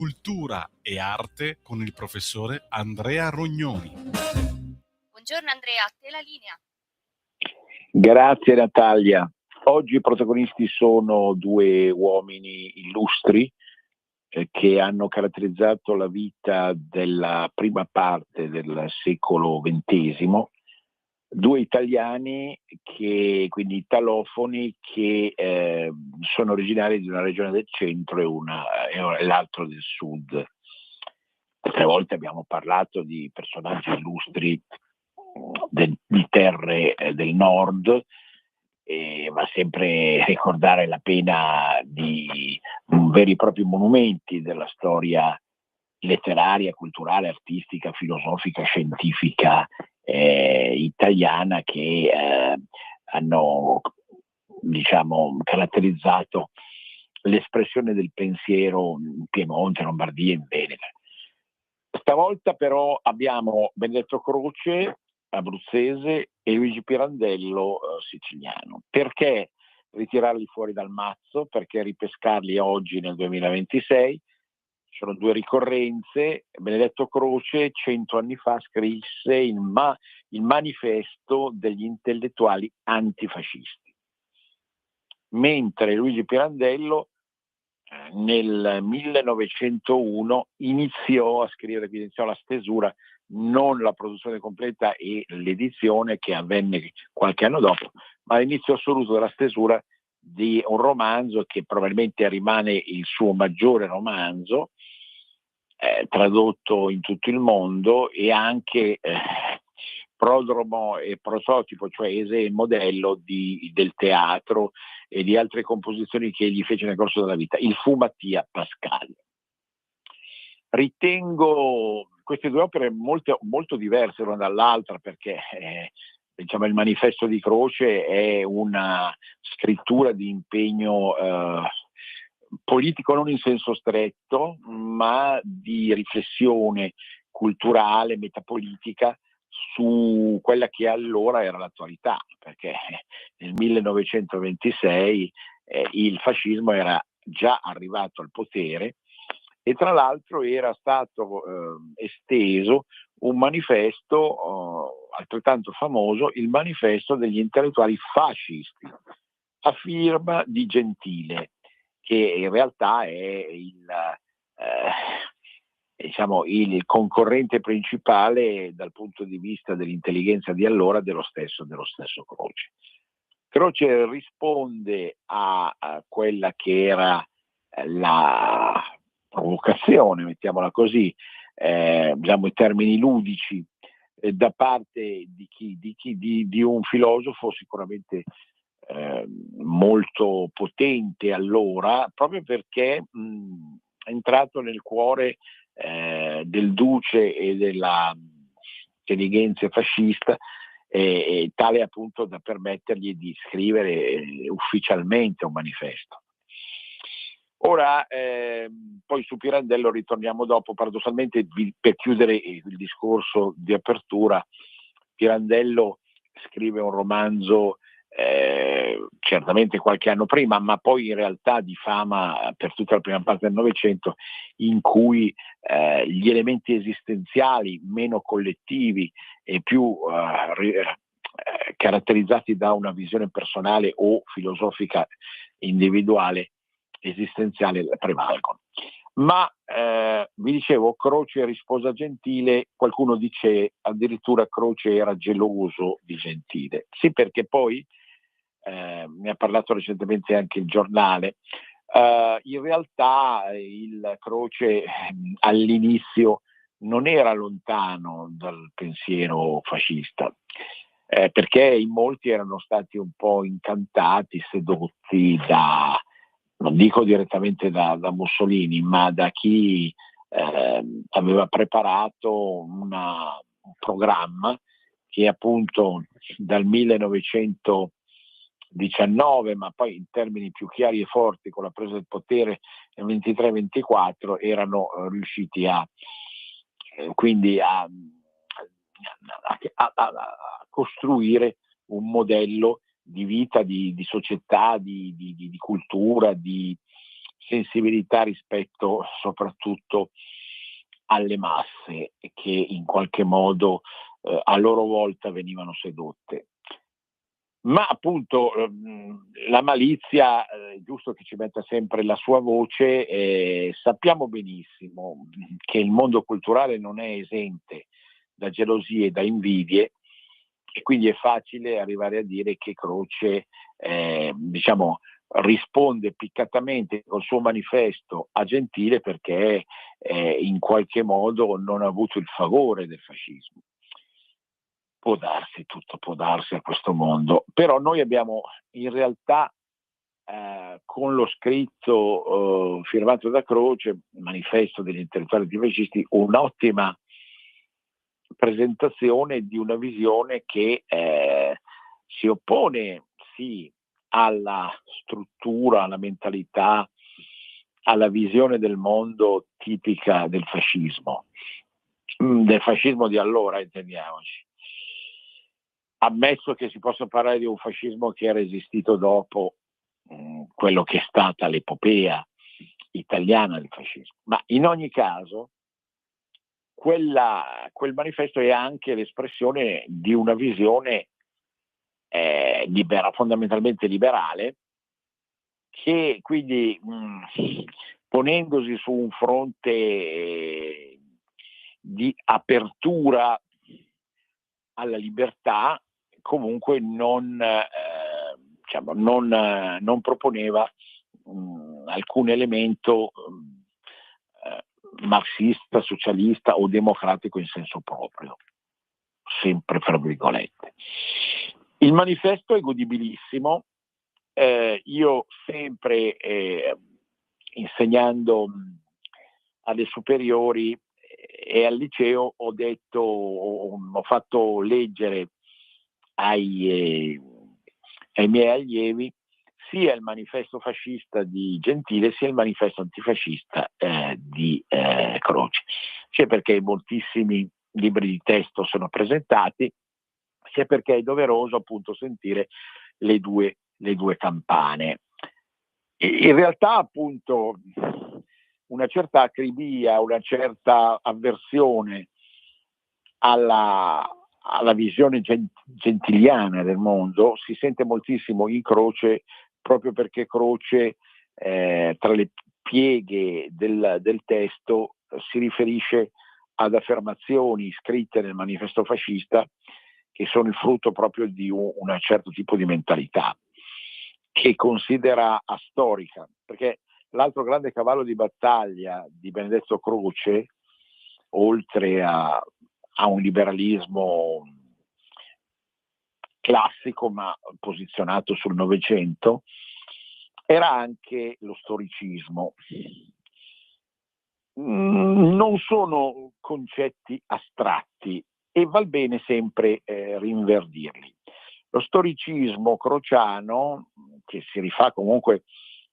Cultura e arte con il professore Andrea Rognoni. Buongiorno Andrea, a te la linea. Grazie Natalia. Oggi i protagonisti sono due uomini illustri che hanno caratterizzato la vita della prima parte del secolo XX, due italiani quindi italofoni che sono originari di una regione del centro e l'altro del sud. Altre volte abbiamo parlato di personaggi illustri di terre del nord, ma sempre ricordare la pena di veri e propri monumenti della storia letteraria, culturale, artistica, filosofica, scientifica italiana che hanno, caratterizzato l'espressione del pensiero in Piemonte, Lombardia e in Veneto. Stavolta però abbiamo Benedetto Croce, abruzzese, e Luigi Pirandello, siciliano. Perché ritirarli fuori dal mazzo? Perché ripescarli oggi nel 2026? Ci sono due ricorrenze. Benedetto Croce 100 anni fa scrisse il manifesto degli intellettuali antifascisti, mentre Luigi Pirandello nel 1901 iniziò la stesura, non la produzione completa e l'edizione che avvenne qualche anno dopo, ma l'inizio assoluto della stesura di un romanzo che probabilmente rimane il suo maggiore romanzo, tradotto in tutto il mondo e anche prodromo e prototipo, cioè modello del teatro e di altre composizioni che egli fece nel corso della vita, il fu Mattia Pascal. Ritengo queste due opere molto, molto diverse l'una dall'altra, perché il manifesto di Croce è una scrittura di impegno politico non in senso stretto, ma di riflessione culturale, metapolitica su quella che allora era l'attualità, perché nel 1926 il fascismo era già arrivato al potere e tra l'altro era stato esteso un manifesto altrettanto famoso, il manifesto degli intellettuali fascisti, a firma di Gentile, che in realtà è il concorrente principale dal punto di vista dell'intelligenza di allora dello stesso Croce. Croce risponde a quella che era la provocazione, mettiamola così, in termini ludici, da parte di un filosofo sicuramente molto potente allora, proprio perché è entrato nel cuore del duce e della intelligenza fascista, tale appunto da permettergli di scrivere ufficialmente un manifesto. Ora, poi su Pirandello ritorniamo dopo. Paradossalmente, per chiudere il discorso di apertura, Pirandello scrive un romanzo certamente qualche anno prima, ma poi in realtà di fama per tutta la prima parte del Novecento, in cui gli elementi esistenziali meno collettivi e più caratterizzati da una visione personale o filosofica individuale esistenziale prevalgono. Ma vi dicevo, Croce risposa Gentile, qualcuno dice addirittura Croce era geloso di Gentile. Sì, perché poi ne ha parlato recentemente anche il giornale. In realtà il Croce all'inizio non era lontano dal pensiero fascista, perché in molti erano stati un po' incantati, sedotti non dico direttamente da Mussolini, ma da chi aveva preparato un programma che appunto dal 1919, ma poi in termini più chiari e forti con la presa del potere nel 23-24, erano riusciti quindi a costruire un modello di vita, di società, di cultura, di sensibilità rispetto soprattutto alle masse che in qualche modo a loro volta venivano sedotte. Ma appunto la malizia, è giusto che ci metta sempre la sua voce, sappiamo benissimo che il mondo culturale non è esente da gelosie e da invidie, e quindi è facile arrivare a dire che Croce risponde piccatamente col suo manifesto a Gentile perché in qualche modo non ha avuto il favore del fascismo. Può darsi, tutto può darsi a questo mondo, però noi abbiamo in realtà con lo scritto firmato da Croce, manifesto degli intellettuali antifascisti, un'ottima presentazione di una visione che si oppone sì alla struttura, alla mentalità, alla visione del mondo tipica del fascismo di allora, intendiamoci. Ammesso che si possa parlare di un fascismo che è resistito dopo quello che è stata l'epopea italiana del fascismo. Ma in ogni caso quel manifesto è anche l'espressione di una visione fondamentalmente liberale, che quindi ponendosi su un fronte di apertura alla libertà, comunque non proponeva alcun elemento marxista, socialista o democratico in senso proprio, sempre fra virgolette. Il manifesto è godibilissimo. Io sempre insegnando alle superiori e al liceo ho fatto leggere ai miei allievi sia il manifesto fascista di Gentile sia il manifesto antifascista di Croce, sia perché moltissimi libri di testo sono presentati, sia perché è doveroso appunto sentire le due campane. In realtà appunto una certa acribia, una certa avversione alla visione gentiliana del mondo si sente moltissimo in Croce, proprio perché Croce tra le pieghe del testo si riferisce ad affermazioni scritte nel manifesto fascista che sono il frutto proprio di un certo tipo di mentalità che considera astorica, perché l'altro grande cavallo di battaglia di Benedetto Croce, oltre a un liberalismo classico ma posizionato sul Novecento, era anche lo storicismo. Non sono concetti astratti e val bene sempre rinverdirli. Lo storicismo crociano, che si rifà comunque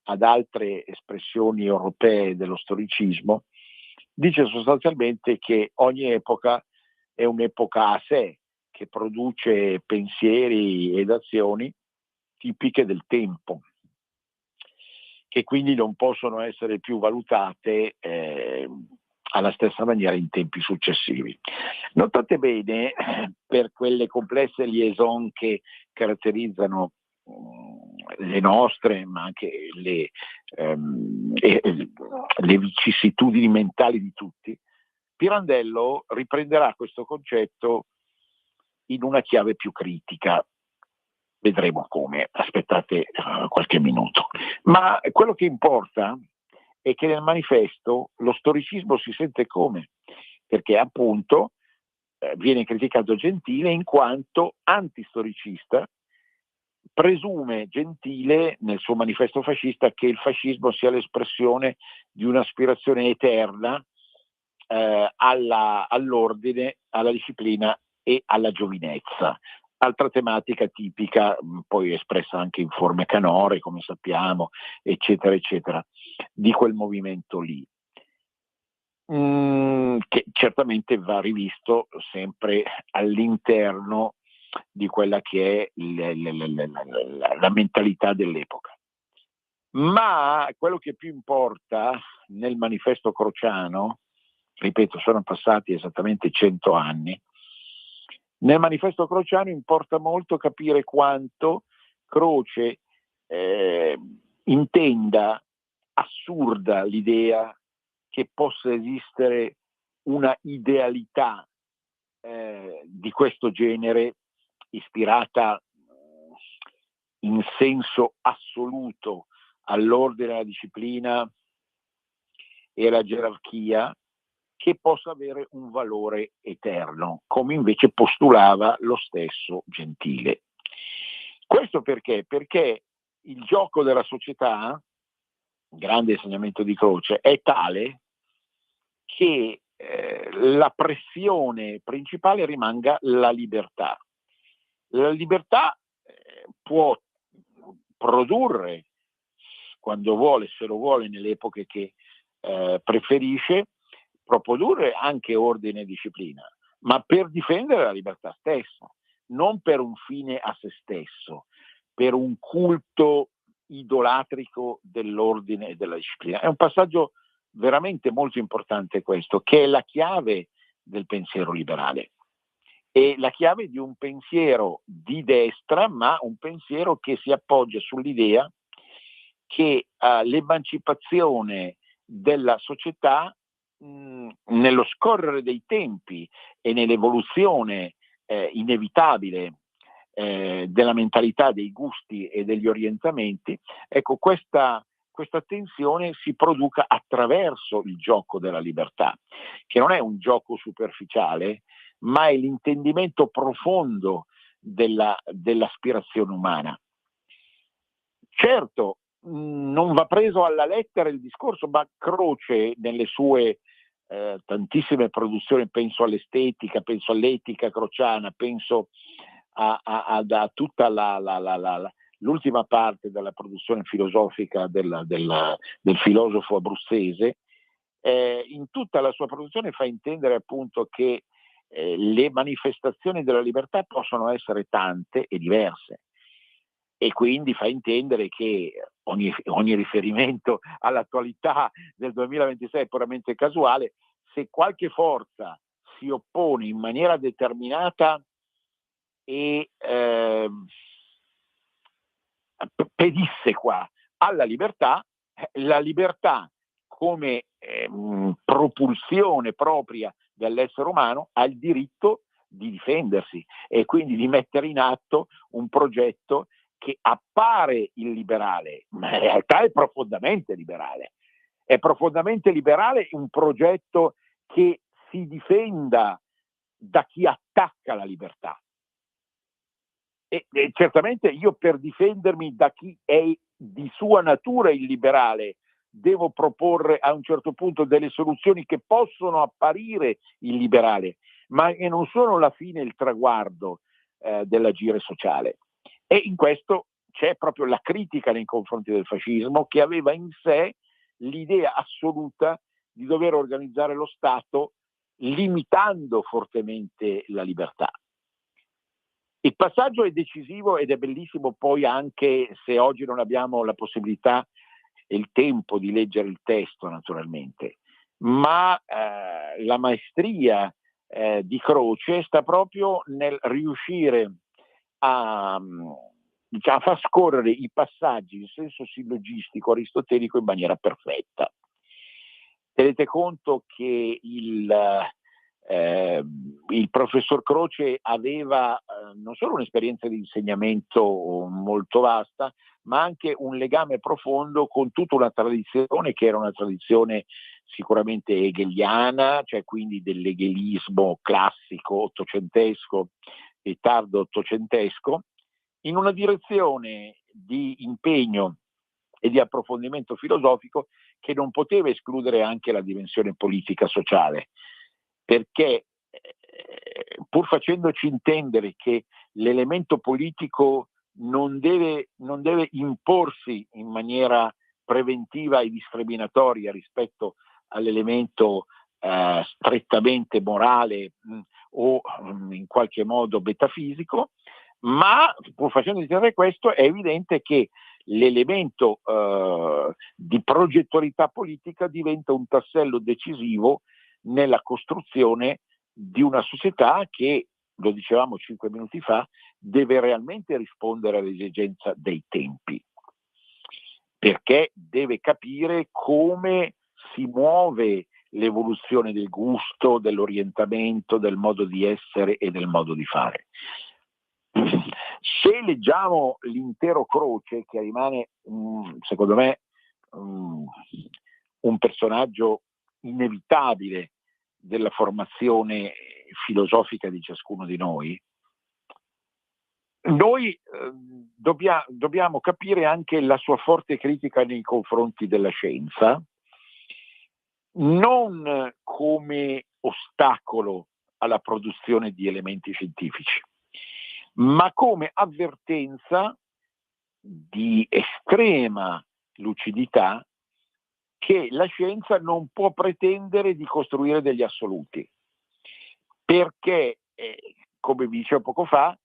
ad altre espressioni europee dello storicismo, dice sostanzialmente che ogni epoca è un'epoca a sé, che produce pensieri ed azioni tipiche del tempo, che quindi non possono essere più valutate alla stessa maniera in tempi successivi. Notate bene, per quelle complesse liaison che caratterizzano le nostre, ma anche le vicissitudini mentali di tutti, Pirandello riprenderà questo concetto in una chiave più critica. Vedremo come, aspettate qualche minuto. Ma quello che importa è che nel manifesto lo storicismo si sente come? Perché appunto viene criticato Gentile in quanto antistoricista, presume Gentile nel suo manifesto fascista che il fascismo sia l'espressione di un'aspirazione eterna all'ordine, alla disciplina e alla giovinezza. Altra tematica tipica, poi espressa anche in forme canore, come sappiamo, eccetera, eccetera, di quel movimento lì, che certamente va rivisto sempre all'interno di quella che è la mentalità dell'epoca. Ma quello che più importa nel manifesto crociano, ripeto, sono passati esattamente 100 anni, nel manifesto crociano importa molto capire quanto Croce intenda assurda l'idea che possa esistere una idealità di questo genere ispirata in senso assoluto all'ordine, alla disciplina e alla gerarchia, che possa avere un valore eterno, come invece postulava lo stesso Gentile. Questo perché? Perché il gioco della società, grande insegnamento di Croce, è tale che la pressione principale rimanga la libertà. La libertà può produrre, quando vuole, se lo vuole, nelle epoche che preferisce, produrre anche ordine e disciplina, ma per difendere la libertà stessa, non per un fine a se stesso, per un culto idolatrico dell'ordine e della disciplina. È un passaggio veramente molto importante questo, che è la chiave del pensiero liberale. È la chiave di un pensiero di destra, ma un pensiero che si appoggia sull'idea che l'emancipazione della società nello scorrere dei tempi e nell'evoluzione inevitabile della mentalità, dei gusti e degli orientamenti, ecco, questa tensione si produca attraverso il gioco della libertà, che non è un gioco superficiale, ma è l'intendimento profondo dell'aspirazione umana. Certo, non va preso alla lettera il discorso, ma Croce nelle sue tantissime produzioni, penso all'estetica, penso all'etica crociana, penso a tutta l'ultima parte della produzione filosofica del filosofo abruzzese, in tutta la sua produzione fa intendere appunto che le manifestazioni della libertà possono essere tante e diverse, e quindi fa intendere che ogni riferimento all'attualità del 2026 è puramente casuale. Se qualche forza si oppone in maniera determinata e pedissequa alla libertà, la libertà come propulsione propria dell'essere umano ha il diritto di difendersi e quindi di mettere in atto un progetto che appare illiberale, ma in realtà è profondamente liberale. È profondamente liberale un progetto che si difenda da chi attacca la libertà. E certamente io, per difendermi da chi è di sua natura illiberale, devo proporre a un certo punto delle soluzioni che possono apparire illiberali, ma che non sono la fine e il traguardo dell'agire sociale. E in questo c'è proprio la critica nei confronti del fascismo, che aveva in sé l'idea assoluta di dover organizzare lo Stato limitando fortemente la libertà. Il passaggio è decisivo ed è bellissimo, poi, anche se oggi non abbiamo la possibilità e il tempo di leggere il testo, naturalmente, ma la maestria di Croce sta proprio nel riuscire a far scorrere i passaggi in senso sillogistico aristotelico in maniera perfetta. Tenete conto che il professor Croce aveva non solo un'esperienza di insegnamento molto vasta, ma anche un legame profondo con tutta una tradizione che era una tradizione sicuramente hegeliana, cioè quindi dell'hegelismo classico ottocentesco e tardo ottocentesco, in una direzione di impegno e di approfondimento filosofico che non poteva escludere anche la dimensione politica sociale, perché pur facendoci intendere che l'elemento politico non deve imporsi in maniera preventiva e discriminatoria rispetto all'elemento strettamente morale o in qualche modo metafisico, ma pur facendo intendere questo è evidente che l'elemento di progettualità politica diventa un tassello decisivo nella costruzione di una società che, lo dicevamo 5 minuti fa, deve realmente rispondere all'esigenza dei tempi, perché deve capire come si muove l'evoluzione del gusto, dell'orientamento, del modo di essere e del modo di fare. Se leggiamo l'intero Croce, che rimane, secondo me, un personaggio inevitabile della formazione filosofica di ciascuno di noi, dobbiamo capire anche la sua forte critica nei confronti della scienza, non come ostacolo alla produzione di elementi scientifici, ma come avvertenza di estrema lucidità che la scienza non può pretendere di costruire degli assoluti, perché, come vi dicevo poco fa,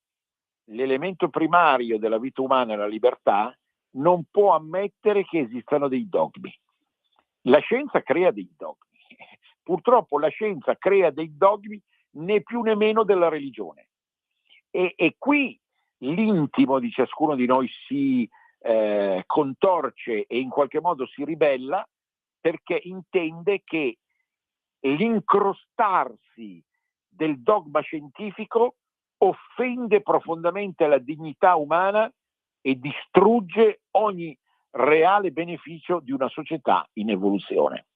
l'elemento primario della vita umana è la libertà, non può ammettere che esistano dei dogmi. La scienza crea dei dogmi. Purtroppo la scienza crea dei dogmi né più né meno della religione. E qui l'intimo di ciascuno di noi si contorce e in qualche modo si ribella, perché intende che l'incrostarsi del dogma scientifico offende profondamente la dignità umana e distrugge ogni reale beneficio di una società in evoluzione.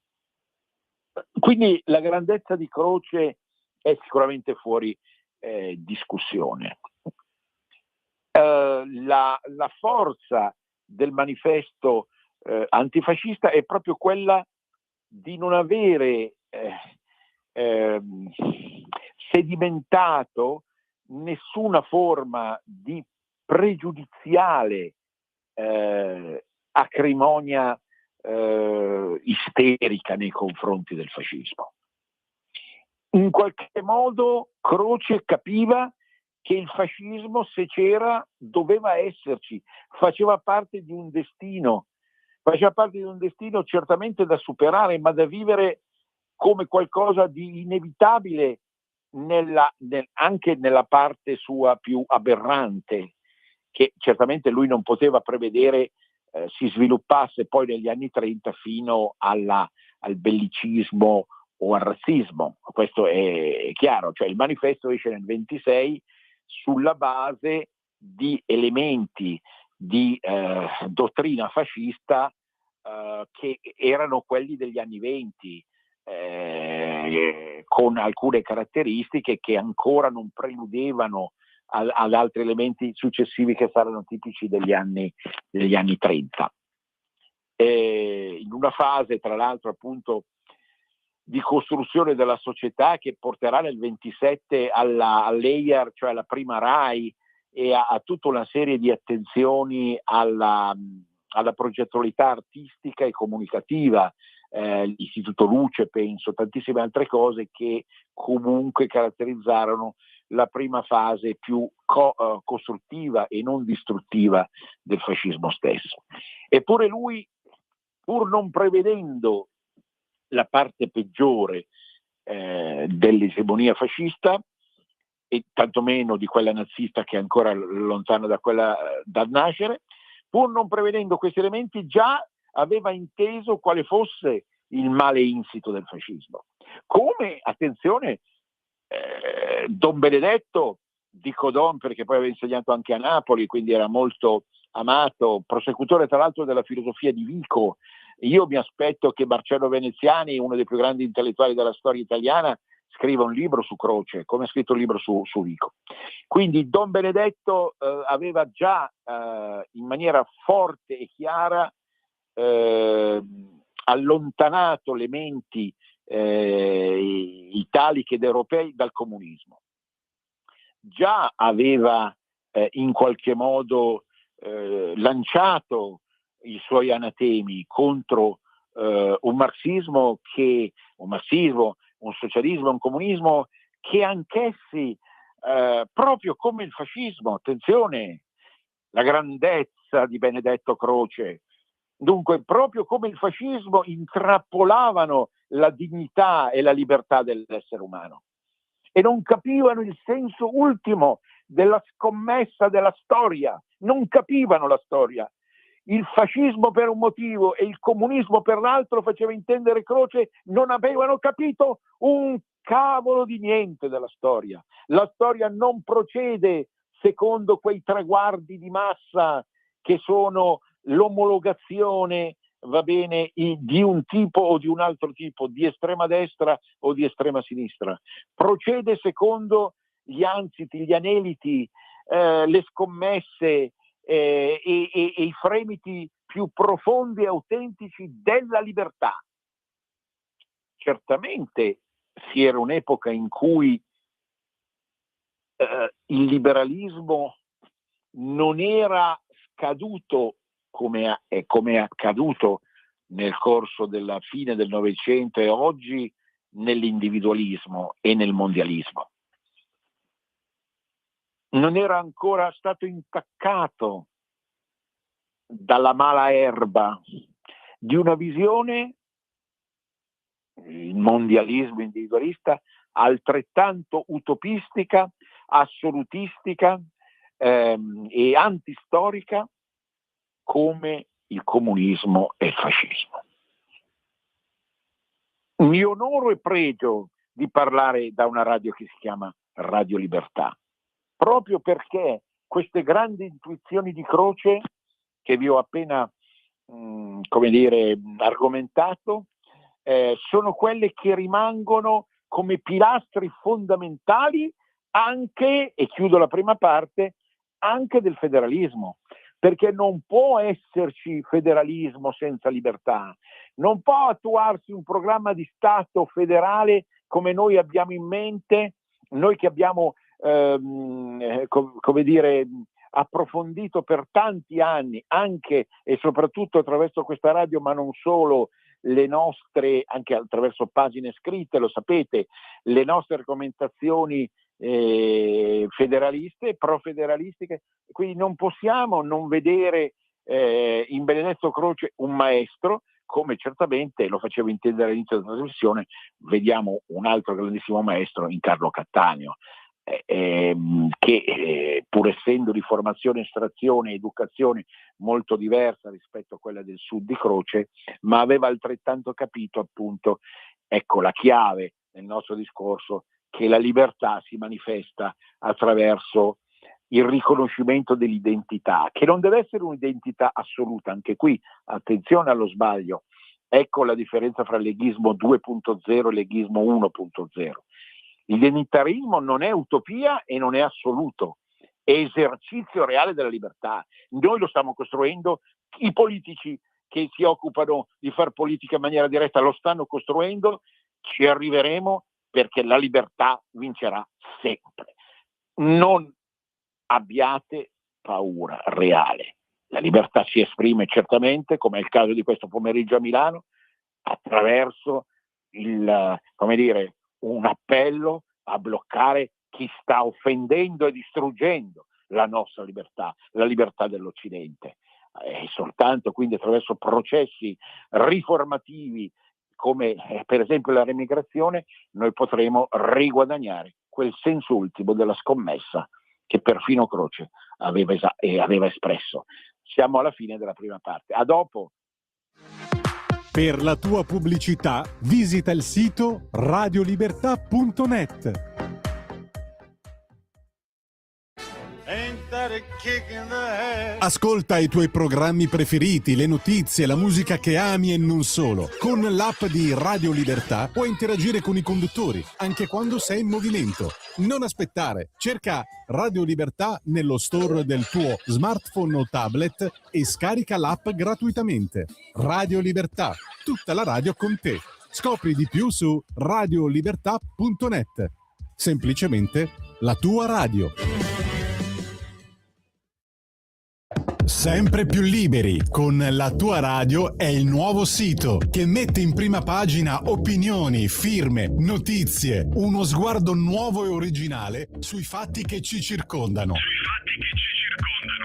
Quindi la grandezza di Croce è sicuramente fuori discussione. La forza del manifesto antifascista è proprio quella di non avere sedimentato nessuna forma di pregiudiziale acrimonia isterica nei confronti del fascismo. In qualche modo Croce capiva che il fascismo, se c'era, doveva esserci, faceva parte di un destino certamente da superare, ma da vivere come qualcosa di inevitabile anche nella parte sua più aberrante, che certamente lui non poteva prevedere si sviluppasse poi negli anni 30 fino al bellicismo o al razzismo. Questo è chiaro, cioè il manifesto esce nel 26 sulla base di elementi di dottrina fascista che erano quelli degli anni 20, con alcune caratteristiche che ancora non preludevano ad altri elementi successivi che saranno tipici degli anni 30. In una fase, tra l'altro, appunto, di costruzione della società che porterà nel 27 all'EIAR, cioè alla prima RAI, e a tutta una serie di attenzioni alla progettualità artistica e comunicativa, l'Istituto Luce, penso, tantissime altre cose che comunque caratterizzarono la prima fase più costruttiva e non distruttiva del fascismo stesso. Eppure lui, pur non prevedendo la parte peggiore dell'egemonia fascista, e tantomeno di quella nazista che è ancora lontana da quella dal nascere, pur non prevedendo questi elementi, già aveva inteso quale fosse il male insito del fascismo. Come, attenzione, Don Benedetto, dico Don perché poi aveva insegnato anche a Napoli, quindi era molto amato, prosecutore tra l'altro della filosofia di Vico. Io mi aspetto che Marcello Veneziani, uno dei più grandi intellettuali della storia italiana, scriva un libro su Croce, come ha scritto un libro su Vico. Quindi Don Benedetto aveva già in maniera forte e chiara allontanato le menti italiche ed europei dal comunismo. Già aveva in qualche modo lanciato i suoi anatemi contro un marxismo, un socialismo, un comunismo che anch'essi, proprio come il fascismo, attenzione, la grandezza di Benedetto Croce. Dunque, proprio come il fascismo, intrappolavano la dignità e la libertà dell'essere umano e non capivano il senso ultimo della scommessa della storia, non capivano la storia. Il fascismo per un motivo e il comunismo per l'altro, faceva intendere Croce, non avevano capito un cavolo di niente della storia. La storia non procede secondo quei traguardi di massa che sono l'omologazione, va bene, di un tipo o di un altro tipo, di estrema destra o di estrema sinistra. Procede secondo gli ansiti, gli aneliti, le scommesse e i fremiti più profondi e autentici della libertà. Certamente si era un'epoca in cui il liberalismo non era scaduto come è accaduto nel corso della fine del Novecento e oggi nell'individualismo e nel mondialismo. Non era ancora stato intaccato dalla mala erba di una visione, il mondialismo individualista, altrettanto utopistica, assolutistica e antistorica come il comunismo e il fascismo. Mi onoro e pregio di parlare da una radio che si chiama Radio Libertà, proprio perché queste grandi intuizioni di Croce che vi ho appena argomentato sono quelle che rimangono come pilastri fondamentali anche, e chiudo la prima parte, anche del federalismo, perché non può esserci federalismo senza libertà, non può attuarsi un programma di Stato federale come noi abbiamo in mente, noi che abbiamo approfondito per tanti anni, anche e soprattutto attraverso questa radio, ma non solo, le nostre, anche attraverso pagine scritte, lo sapete, le nostre argomentazioni federaliste, profederalistiche, quindi non possiamo non vedere in Benedetto Croce un maestro, come certamente lo facevo intendere all'inizio della trasmissione, vediamo un altro grandissimo maestro in Carlo Cattaneo, che pur essendo di formazione, estrazione e educazione molto diversa rispetto a quella del sud di Croce, ma aveva altrettanto capito, appunto, ecco la chiave nel nostro discorso, che la libertà si manifesta attraverso il riconoscimento dell'identità, che non deve essere un'identità assoluta. Anche qui attenzione allo sbaglio, ecco la differenza fra leghismo 2.0 e leghismo 1.0. L'identitarismo non è utopia e non è assoluto, è esercizio reale della libertà. Noi lo stiamo costruendo, i politici che si occupano di far politica in maniera diretta lo stanno costruendo, ci arriveremo perché la libertà vincerà sempre. Non abbiate paura reale. La libertà si esprime certamente, come è il caso di questo pomeriggio a Milano, attraverso un appello a bloccare chi sta offendendo e distruggendo la nostra libertà, la libertà dell'Occidente. E soltanto quindi attraverso processi riformativi come per esempio la remigrazione noi potremo riguadagnare quel senso ultimo della scommessa che perfino Croce aveva espresso. Siamo alla fine della prima parte. A dopo. Per la tua pubblicità visita il sito radiolibertà.net. Ascolta i tuoi programmi preferiti, le notizie, la musica che ami e non solo. Con l'app di Radio Libertà puoi interagire con i conduttori, anche quando sei in movimento. Non aspettare, cerca Radio Libertà nello store del tuo smartphone o tablet e scarica l'app gratuitamente. Radio Libertà, tutta la radio con te. Scopri di più su radiolibertà.net. Semplicemente la tua radio. Sempre più liberi con La Tua Radio è il nuovo sito che mette in prima pagina opinioni, firme, notizie, uno sguardo nuovo e originale sui fatti che ci circondano.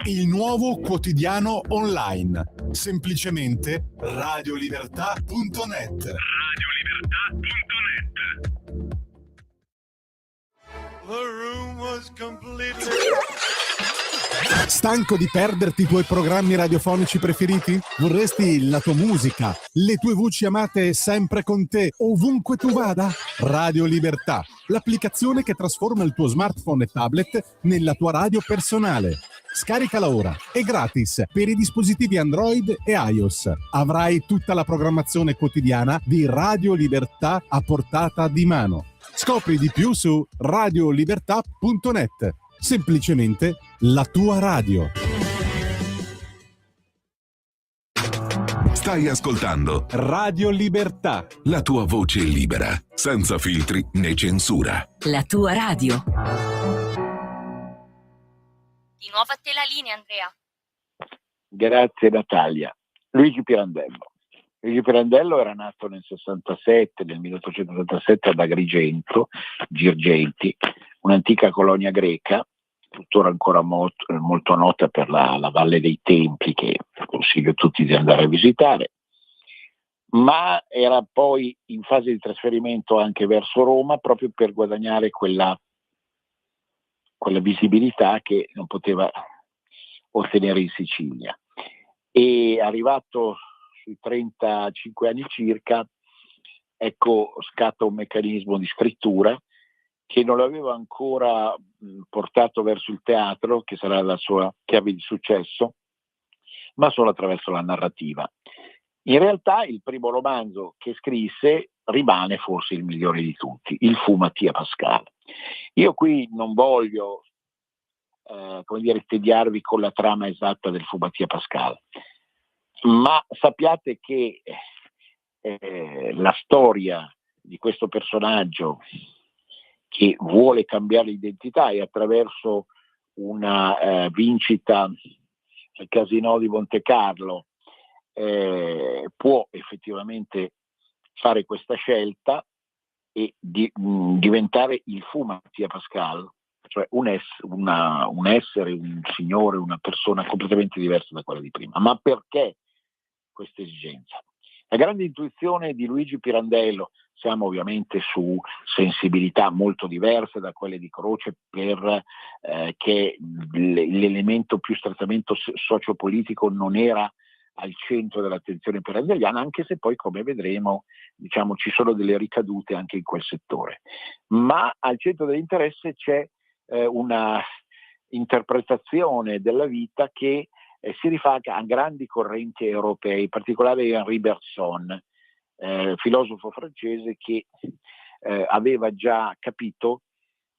il nuovo quotidiano online. Semplicemente radiolibertà.net. Stanco di perderti i tuoi programmi radiofonici preferiti? Vorresti la tua musica, le tue voci amate sempre con te, ovunque tu vada? Radio Libertà, l'applicazione che trasforma il tuo smartphone e tablet nella tua radio personale. Scaricala ora, è gratis per i dispositivi Android e iOS. Avrai tutta la programmazione quotidiana di Radio Libertà a portata di mano. Scopri di più su radiolibertà.net. Semplicemente la tua radio. Stai ascoltando Radio Libertà. la tua voce libera, senza filtri né censura. La tua radio. Di nuovo a te la linea, Andrea. Grazie Natalia. Luigi Pirandello. Luigi Pirandello era nato nel 1867 ad Agrigento, Girgenti, un'antica colonia greca, tuttora ancora molto nota per la Valle dei Templi, che consiglio a tutti di andare a visitare, ma era poi in fase di trasferimento anche verso Roma proprio per guadagnare quella visibilità che non poteva ottenere in Sicilia. E arrivato sui 35 anni circa, ecco, scatta un meccanismo di scrittura che non l'aveva ancora portato verso il teatro, che sarà la sua chiave di successo, ma solo attraverso la narrativa. In realtà il primo romanzo che scrisse rimane forse il migliore di tutti, Il fu Mattia Pascal. Io qui non voglio tediarvi con la trama esatta del fu Mattia Pascal, ma sappiate che la storia di questo personaggio che vuole cambiare l'identità e attraverso una vincita al Casinò di Monte Carlo può effettivamente fare questa scelta e diventare il fu Mattia Pascal, cioè un essere, un signore, una persona completamente diversa da quella di prima. Ma perché questa esigenza? La grande intuizione di Luigi Pirandello, siamo ovviamente su sensibilità molto diverse da quelle di Croce, per che l'elemento più strettamente sociopolitico non era al centro dell'attenzione pirandelliana, anche se poi, come vedremo, ci sono delle ricadute anche in quel settore. Ma al centro dell'interesse c'è una interpretazione della vita che si rifà a grandi correnti europee, in particolare Henri Bergson, filosofo francese che aveva già capito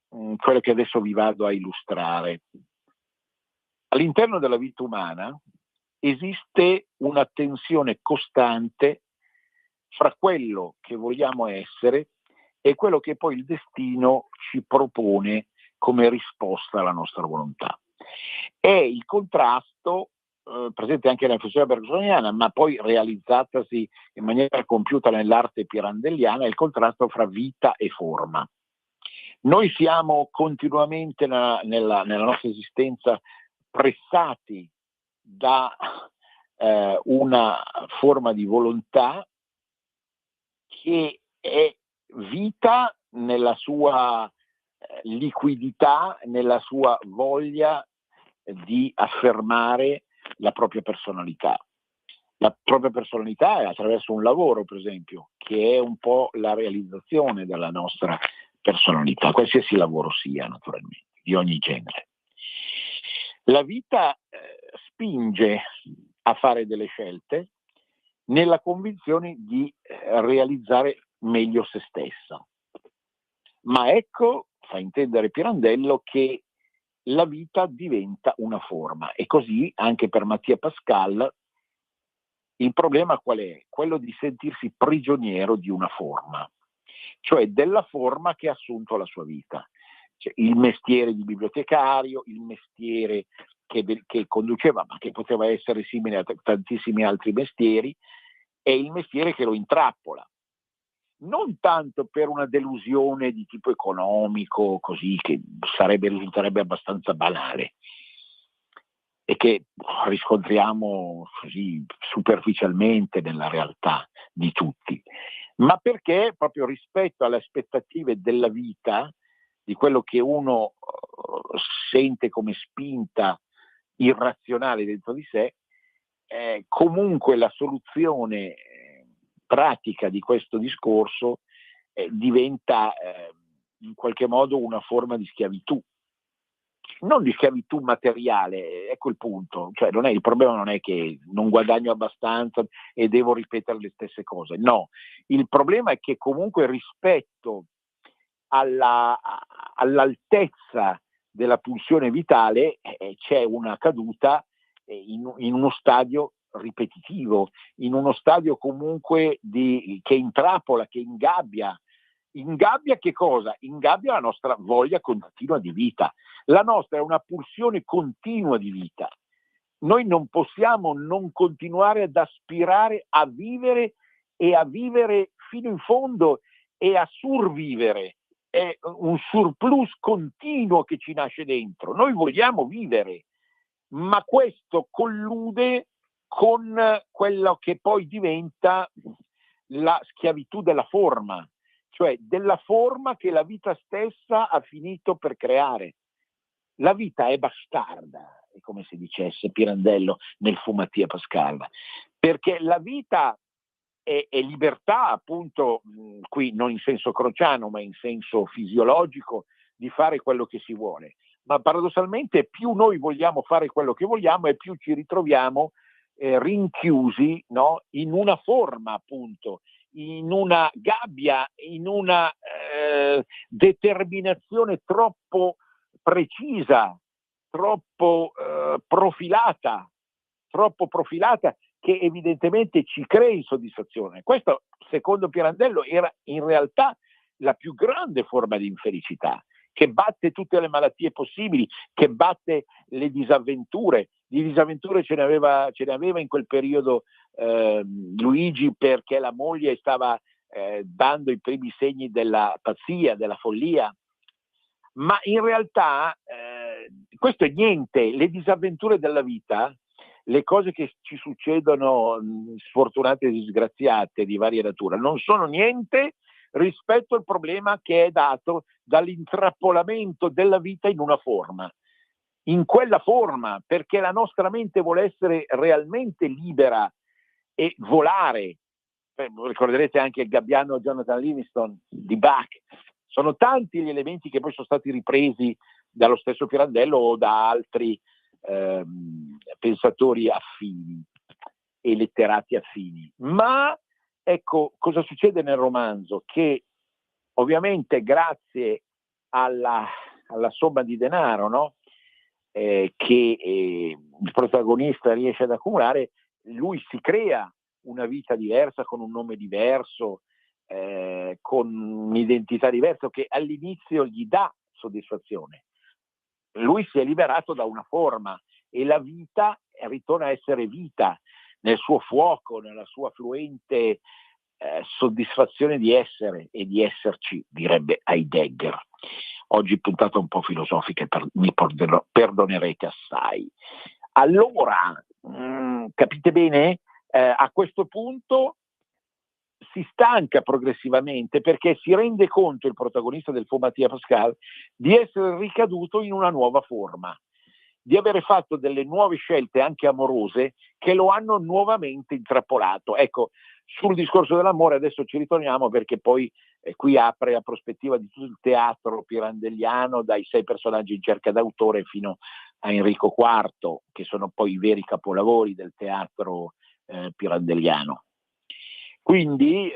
quello che adesso vi vado a illustrare. All'interno della vita umana esiste una tensione costante fra quello che vogliamo essere e quello che poi il destino ci propone come risposta alla nostra volontà. È il contrasto presente anche nella filosofia bergsoniana, ma poi realizzatasi in maniera compiuta nell'arte pirandelliana, è il contrasto fra vita e forma. Noi siamo continuamente nella nostra esistenza pressati da una forma di volontà che è vita nella sua liquidità, nella sua voglia di affermare la propria personalità. La propria personalità è attraverso un lavoro, per esempio, che è un po' la realizzazione della nostra personalità, qualsiasi lavoro sia, naturalmente, di ogni genere. La vita spinge a fare delle scelte nella convinzione di realizzare meglio se stessa. Ma ecco, fa intendere Pirandello, che la vita diventa una forma, e così anche per Mattia Pascal il problema qual è? Quello di sentirsi prigioniero di una forma, cioè della forma che ha assunto la sua vita. Cioè, il mestiere di bibliotecario, il mestiere che conduceva, ma che poteva essere simile a tantissimi altri mestieri, è il mestiere che lo intrappola. Non tanto per una delusione di tipo economico, così, che risulterebbe abbastanza banale, e che riscontriamo così superficialmente nella realtà di tutti, ma perché proprio rispetto alle aspettative della vita, di quello che uno sente come spinta irrazionale dentro di sé, comunque la soluzione pratica di questo discorso diventa in qualche modo una forma di schiavitù. Non di schiavitù materiale, ecco il punto, cioè il problema non è che non guadagno abbastanza e devo ripetere le stesse cose, no, il problema è che comunque rispetto all'altezza della pulsione vitale c'è una caduta in uno stadio ripetitivo, in uno stadio comunque che intrappola, che ingabbia. Ingabbia che cosa? Ingabbia la nostra voglia continua di vita. La nostra è una pulsione continua di vita. Noi non possiamo non continuare ad aspirare a vivere e a vivere fino in fondo e a survivere. È un surplus continuo che ci nasce dentro. Noi vogliamo vivere, ma questo collude con quello che poi diventa la schiavitù della forma, cioè della forma che la vita stessa ha finito per creare. La vita è bastarda, è come se dicesse Pirandello nel Fu Mattia Pascal, perché la vita è libertà, appunto, qui non in senso crociano, ma in senso fisiologico, di fare quello che si vuole. Ma paradossalmente più noi vogliamo fare quello che vogliamo e più ci ritroviamo rinchiusi, no? In una forma, appunto, in una gabbia, in una determinazione troppo precisa, troppo profilata, che evidentemente ci crea insoddisfazione. Questo, secondo Pirandello, era in realtà la più grande forma di infelicità, che batte tutte le malattie possibili, che batte le disavventure. Di disavventure ce ne aveva in quel periodo Luigi, perché la moglie stava dando i primi segni della pazzia, della follia. Ma in realtà questo è niente. Le disavventure della vita, le cose che ci succedono, sfortunate e disgraziate di varia natura, non sono niente rispetto al problema che è dato dall'intrappolamento della vita in una forma. In quella forma, perché la nostra mente vuole essere realmente libera e volare. Ricorderete anche il gabbiano Jonathan Livingston di Bach. Sono tanti gli elementi che poi sono stati ripresi dallo stesso Pirandello o da altri pensatori affini e letterati affini. Ma ecco cosa succede nel romanzo, che ovviamente grazie alla somma di denaro, no? Che il protagonista riesce ad accumulare, lui si crea una vita diversa, con un nome diverso, con un'identità diversa, che all'inizio gli dà soddisfazione. Lui si è liberato da una forma e la vita ritorna a essere vita nel suo fuoco, nella sua fluente soddisfazione di essere e di esserci, direbbe Heidegger. Oggi puntata un po' filosofica, mi perdonerete assai. Allora, capite bene? A questo punto si stanca progressivamente, perché si rende conto il protagonista del Fu Mattia Pascal di essere ricaduto in una nuova forma, di avere fatto delle nuove scelte anche amorose che lo hanno nuovamente intrappolato. Ecco, sul discorso dell'amore adesso ci ritorniamo, perché poi qui apre la prospettiva di tutto il teatro pirandelliano, dai 6 personaggi in cerca d'autore fino a Enrico IV, che sono poi i veri capolavori del teatro pirandelliano. Quindi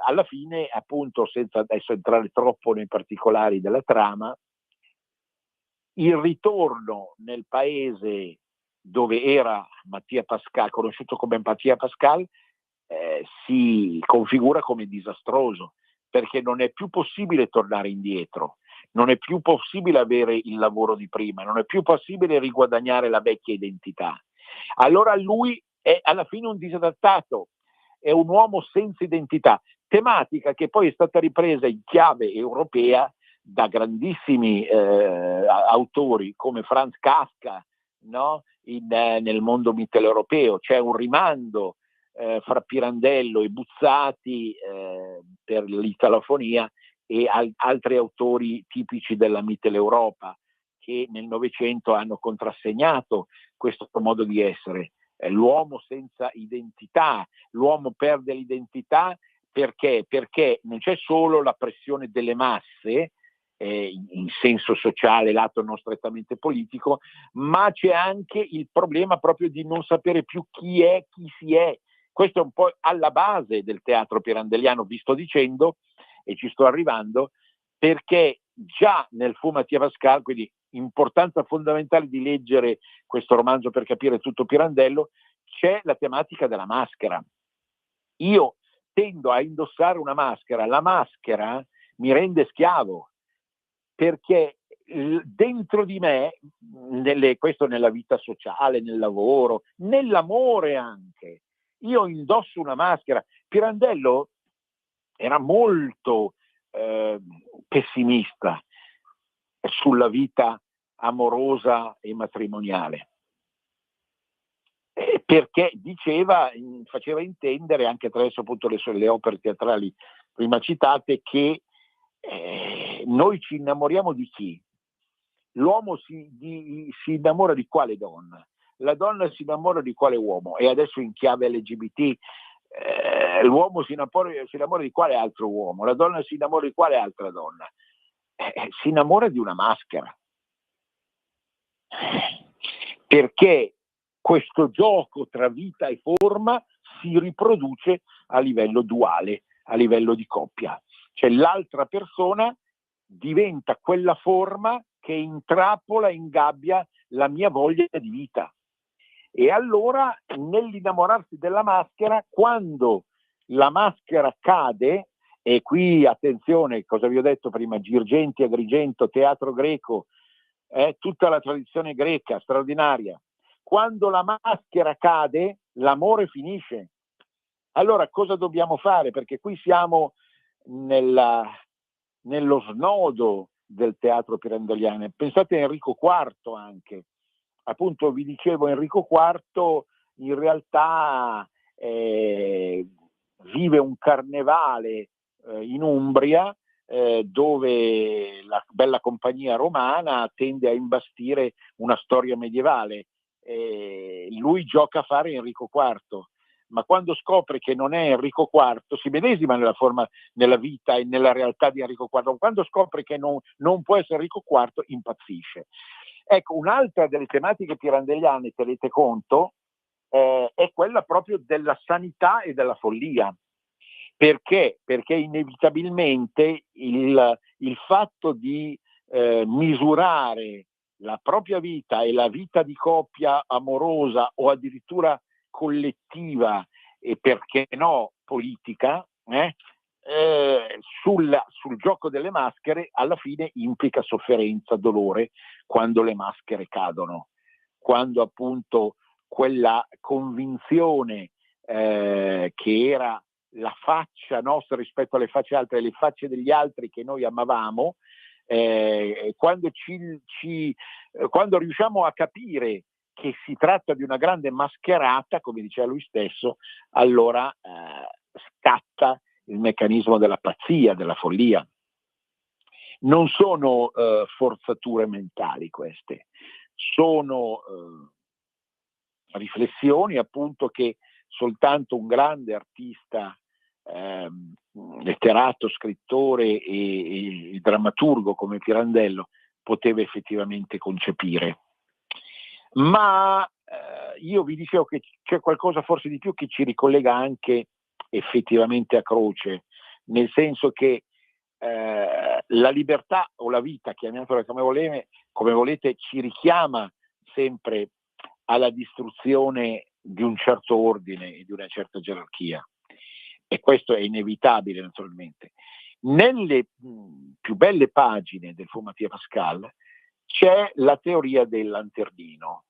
alla fine, appunto, senza adesso entrare troppo nei particolari della trama, il ritorno nel paese dove era Mattia Pascal, conosciuto come Mattia Pascal, si configura come disastroso, perché non è più possibile tornare indietro, non è più possibile avere il lavoro di prima, non è più possibile riguadagnare la vecchia identità. Allora lui è alla fine un disadattato, è un uomo senza identità, tematica che poi è stata ripresa in chiave europea da grandissimi autori come Franz Kafka, no? nel mondo mitteleuropeo. C'è un rimando fra Pirandello e Buzzati per l'italofonia e altri autori tipici della Mitteleuropa che nel Novecento hanno contrassegnato questo modo di essere. L'uomo senza identità, l'uomo perde l'identità perché non c'è solo la pressione delle masse in senso sociale, lato non strettamente politico, ma c'è anche il problema proprio di non sapere più chi si è. Questo è un po' alla base del teatro pirandelliano, vi sto dicendo e ci sto arrivando, perché già nel Fumatia Pascal, quindi importanza fondamentale di leggere questo romanzo per capire tutto Pirandello, c'è la tematica della maschera. Io tendo a indossare una maschera, la maschera mi rende schiavo, perché dentro di me, questo nella vita sociale, nel lavoro, nell'amore anche, io indosso una maschera. Pirandello era molto pessimista sulla vita amorosa e matrimoniale, perché faceva intendere anche attraverso appunto le opere teatrali prima citate che noi ci innamoriamo di chi? L'uomo si innamora di quale donna? La donna si innamora di quale uomo? E adesso in chiave LGBT l'uomo si innamora di quale altro uomo? La donna si innamora di quale altra donna? Si innamora di una maschera, perché questo gioco tra vita e forma si riproduce a livello duale, a livello di coppia. Cioè l'altra persona diventa quella forma che intrappola, ingabbia la mia voglia di vita. E allora nell'innamorarsi della maschera, quando la maschera cade, e qui attenzione, cosa vi ho detto prima, Girgenti, Agrigento, teatro greco, tutta la tradizione greca straordinaria, quando la maschera cade l'amore finisce. Allora cosa dobbiamo fare? Perché qui siamo nello snodo del teatro pirandelliano. Pensate a Enrico IV anche. Appunto vi dicevo, Enrico IV in realtà vive un carnevale in Umbria dove la bella compagnia romana tende a imbastire una storia medievale. Lui gioca a fare Enrico IV, ma quando scopre che non è Enrico IV, si medesima nella vita e nella realtà di Enrico IV, quando scopre che non può essere Enrico IV impazzisce. Ecco, un'altra delle tematiche pirandelliane, tenete conto, è quella proprio della sanità e della follia. Perché? Perché inevitabilmente il fatto di misurare la propria vita e la vita di coppia amorosa o addirittura collettiva e perché no politica, sul gioco delle maschere alla fine implica sofferenza, dolore quando le maschere cadono, quando appunto quella convinzione che era la faccia nostra rispetto alle facce altre, le facce degli altri che noi amavamo, quando riusciamo a capire che si tratta di una grande mascherata, come diceva lui stesso, allora scatta il meccanismo della pazzia, della follia. Non sono forzature mentali queste, sono riflessioni appunto che soltanto un grande artista, letterato, scrittore e drammaturgo come Pirandello poteva effettivamente concepire. Ma io vi dicevo che c'è qualcosa forse di più che ci ricollega anche effettivamente a Croce, nel senso che la libertà o la vita, chiamiamola come volete, ci richiama sempre alla distruzione di un certo ordine e di una certa gerarchia, e questo è inevitabile naturalmente. Nelle più belle pagine del Fumatia Pascal c'è la teoria del lanternino,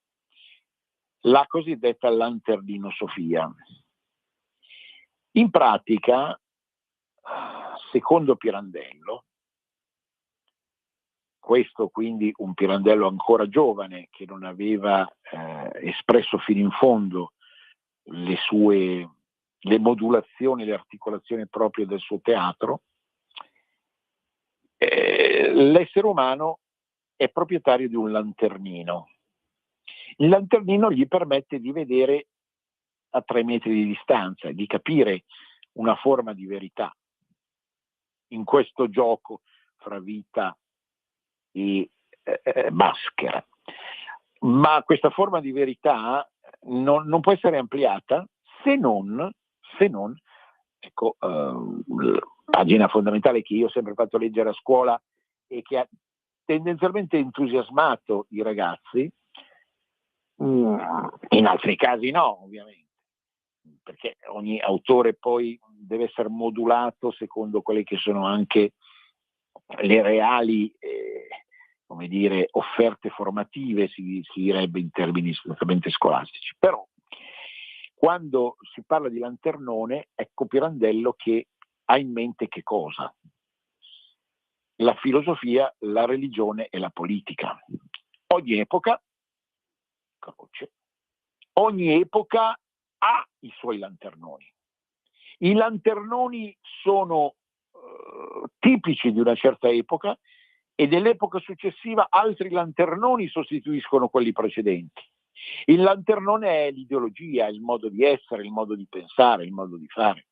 la cosiddetta lanternino Sofia. In pratica, secondo Pirandello, questo quindi un Pirandello ancora giovane che non aveva espresso fino in fondo le modulazioni, le articolazioni proprie del suo teatro, l'essere umano è proprietario di un lanternino. Il lanternino gli permette di vedere a 3 metri di distanza, di capire una forma di verità in questo gioco fra vita e maschera. Ma questa forma di verità non può essere ampliata se non ecco, la pagina fondamentale che io ho sempre fatto leggere a scuola e che ha tendenzialmente entusiasmato i ragazzi, in altri casi no, ovviamente, perché ogni autore poi deve essere modulato secondo quelle che sono anche le reali come dire, offerte formative, si direbbe in termini assolutamente scolastici. Però quando si parla di lanternone, ecco Pirandello che ha in mente che cosa? La filosofia, la religione e la politica. Ogni epoca, Croce, ogni epoca ha i suoi lanternoni. I lanternoni sono tipici di una certa epoca e dell'epoca successiva altri lanternoni sostituiscono quelli precedenti. Il lanternone è l'ideologia, il modo di essere, il modo di pensare, il modo di fare.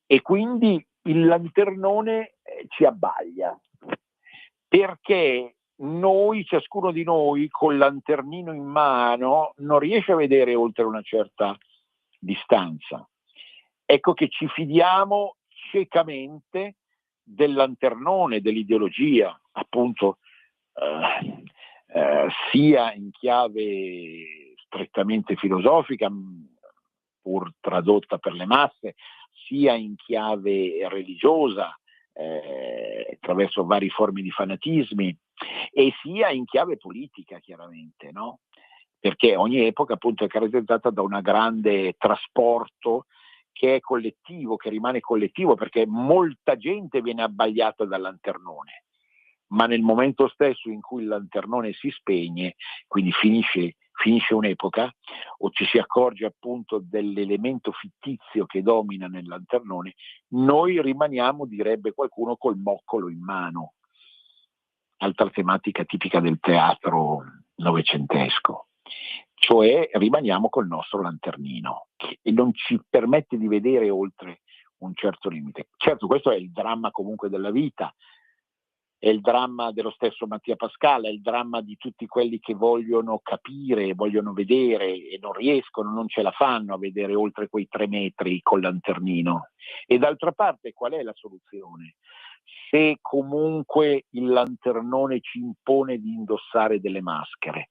E quindi il lanternone ci abbaglia, perché noi, ciascuno di noi, col lanternino in mano, non riesce a vedere oltre una certa distanza. Ecco che ci fidiamo ciecamente del lanternone, dell'ideologia, appunto, sia in chiave strettamente filosofica, pur tradotta per le masse, sia in chiave religiosa, attraverso varie forme di fanatismi, e sia in chiave politica, chiaramente, no? Perché ogni epoca appunto è caratterizzata da un grande trasporto che è collettivo, che rimane collettivo, perché molta gente viene abbagliata dal lanternone, ma nel momento stesso in cui il lanternone si spegne, quindi finisce un'epoca, o ci si accorge appunto dell'elemento fittizio che domina nel lanternone, noi rimaniamo, direbbe qualcuno, col moccolo in mano, altra tematica tipica del teatro novecentesco. Cioè rimaniamo col nostro lanternino e non ci permette di vedere oltre un certo limite. Certo, questo è il dramma comunque della vita, è il dramma dello stesso Mattia Pascal, è il dramma di tutti quelli che vogliono capire, vogliono vedere e non riescono, non ce la fanno a vedere oltre quei 3 metri col lanternino. E d'altra parte qual è la soluzione? Se comunque il lanternone ci impone di indossare delle maschere.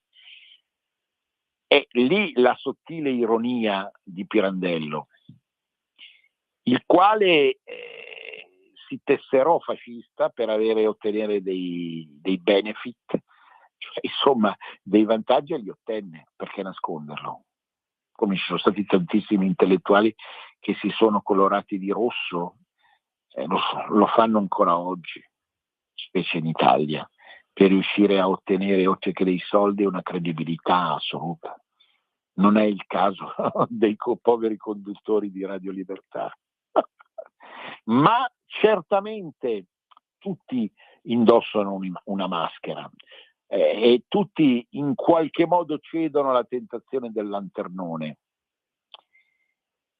È lì la sottile ironia di Pirandello, il quale si tesserò fascista per ottenere dei benefit, cioè, insomma dei vantaggi, e li ottenne, perché nasconderlo? Come ci sono stati tantissimi intellettuali che si sono colorati di rosso, lo fanno ancora oggi, specie in Italia, per riuscire a ottenere, oltre che dei soldi, una credibilità assoluta. Non è il caso dei poveri conduttori di Radio Libertà. Ma certamente tutti indossano una maschera e tutti in qualche modo cedono alla tentazione del lanternone.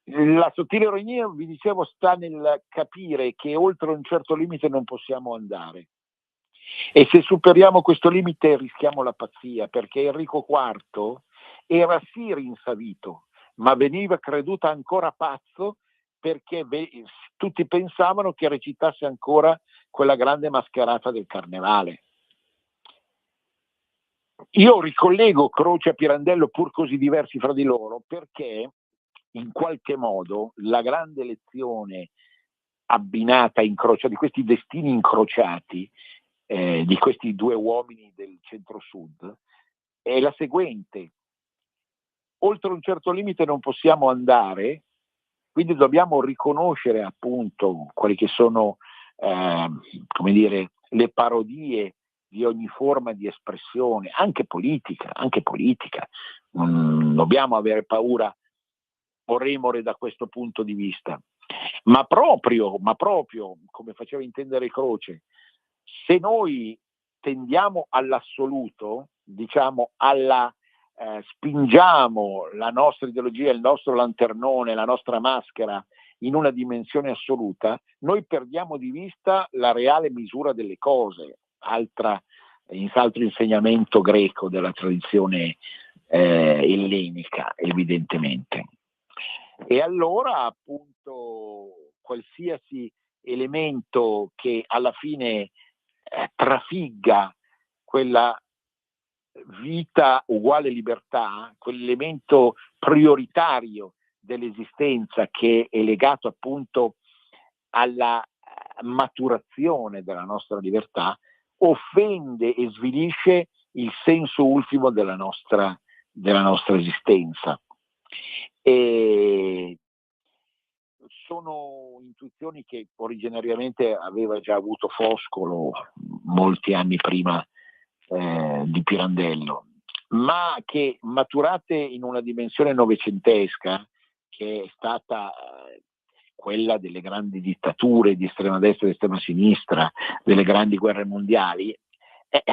La sottile ironia, vi dicevo, sta nel capire che oltre un certo limite non possiamo andare. E se superiamo questo limite rischiamo la pazzia, perché Enrico IV era sì rinsavito, ma veniva creduto ancora pazzo, perché tutti pensavano che recitasse ancora quella grande mascherata del Carnevale. Io ricollego Croce a Pirandello, pur così diversi fra di loro, perché in qualche modo la grande lezione abbinata, incrociata, di questi destini incrociati, di questi 2 uomini del centro-sud, è la seguente: oltre un certo limite non possiamo andare, quindi dobbiamo riconoscere appunto quelle che sono come dire, le parodie di ogni forma di espressione, anche politica. Non dobbiamo avere paura o remore da questo punto di vista. Ma proprio, come faceva intendere Croce, se noi tendiamo all'assoluto, diciamo spingiamo la nostra ideologia, il nostro lanternone, la nostra maschera in una dimensione assoluta, noi perdiamo di vista la reale misura delle cose, altro insegnamento greco della tradizione ellenica, evidentemente. E allora, appunto, qualsiasi elemento che alla fine trafigga quella vita uguale libertà, quell'elemento prioritario dell'esistenza che è legato appunto alla maturazione della nostra libertà, offende e svilisce il senso ultimo della nostra esistenza. E sono intuizioni che originariamente aveva già avuto Foscolo molti anni prima di Pirandello, ma che maturate in una dimensione novecentesca, che è stata quella delle grandi dittature di estrema destra e di estrema sinistra, delle grandi guerre mondiali,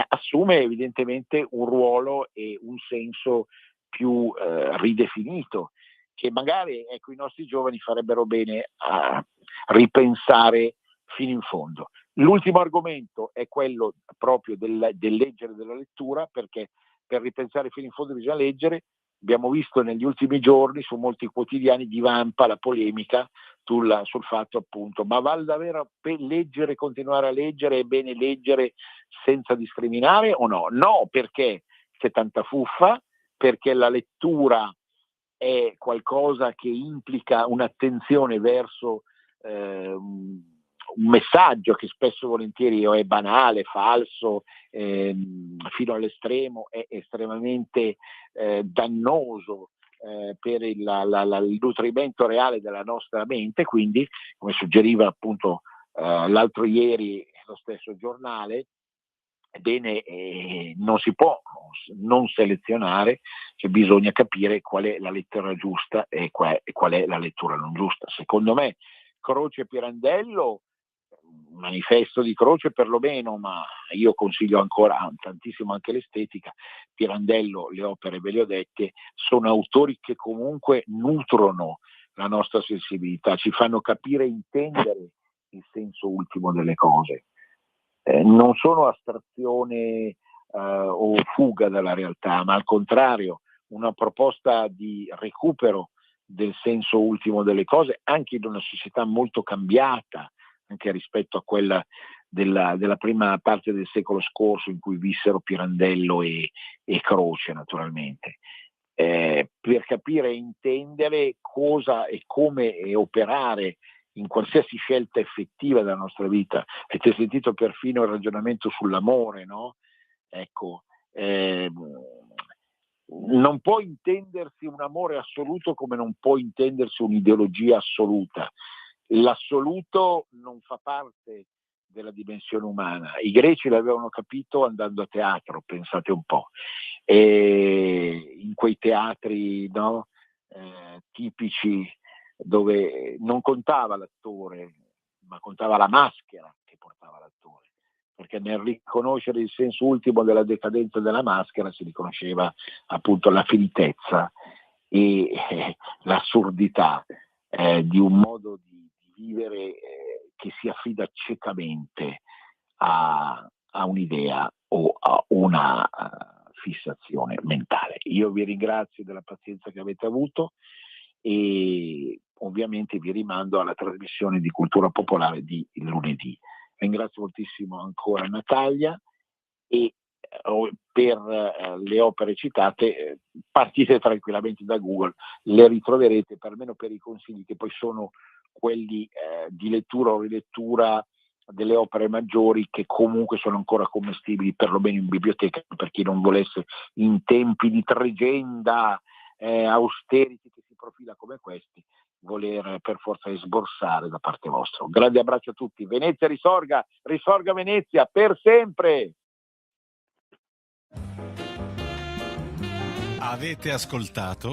assume evidentemente un ruolo e un senso più ridefinito, che magari i nostri giovani farebbero bene a ripensare fino in fondo. L'ultimo argomento è quello proprio del leggere, della lettura, perché per ripensare fino in fondo bisogna leggere. Abbiamo visto negli ultimi giorni su molti quotidiani divampa la polemica sul fatto appunto, ma vale davvero per leggere, continuare a leggere, è bene leggere senza discriminare o no? No, perché c'è tanta fuffa, perché la lettura è qualcosa che implica un'attenzione verso un messaggio che spesso e volentieri è banale, falso, fino all'estremo, è estremamente dannoso per il nutrimento reale della nostra mente. Quindi, come suggeriva appunto l'altro ieri lo stesso giornale, ebbene non si può non selezionare, cioè bisogna capire qual è la lettura giusta e qual è la lettura non giusta. Secondo me Croce e Pirandello, un manifesto di Croce perlomeno, ma io consiglio ancora tantissimo anche l'estetica. Pirandello, le opere ve le ho dette, sono autori che comunque nutrono la nostra sensibilità, ci fanno capire e intendere il senso ultimo delle cose. Non sono astrazione o fuga dalla realtà, ma al contrario una proposta di recupero del senso ultimo delle cose, anche in una società molto cambiata anche rispetto a quella della prima parte del secolo scorso, in cui vissero Pirandello e Croce, naturalmente, per capire e intendere cosa e come operare in qualsiasi scelta effettiva della nostra vita. Avete sentito perfino il ragionamento sull'amore, no? Ecco, non può intendersi un amore assoluto come non può intendersi un'ideologia assoluta. L'assoluto non fa parte della dimensione umana. I greci l'avevano capito andando a teatro, pensate un po', e in quei teatri, no, tipici, dove non contava l'attore, ma contava la maschera che portava l'attore, perché nel riconoscere il senso ultimo della decadenza della maschera si riconosceva appunto la finitezza e l'assurdità di un modo di vivere che si affida ciecamente a un'idea o a una fissazione mentale. Io vi ringrazio della pazienza che avete avuto e ovviamente vi rimando alla trasmissione di Cultura Popolare di lunedì. Ringrazio moltissimo ancora Natalia e per le opere citate partite tranquillamente da Google, le ritroverete, almeno per i consigli che poi sono quelli di lettura o rilettura delle opere maggiori, che comunque sono ancora commestibili perlomeno in biblioteca, per chi non volesse in tempi di tregenda austerity che si profila come questi voler per forza sborsare da parte vostra. Un grande abbraccio a tutti. Venezia risorga Venezia per sempre. Avete ascoltato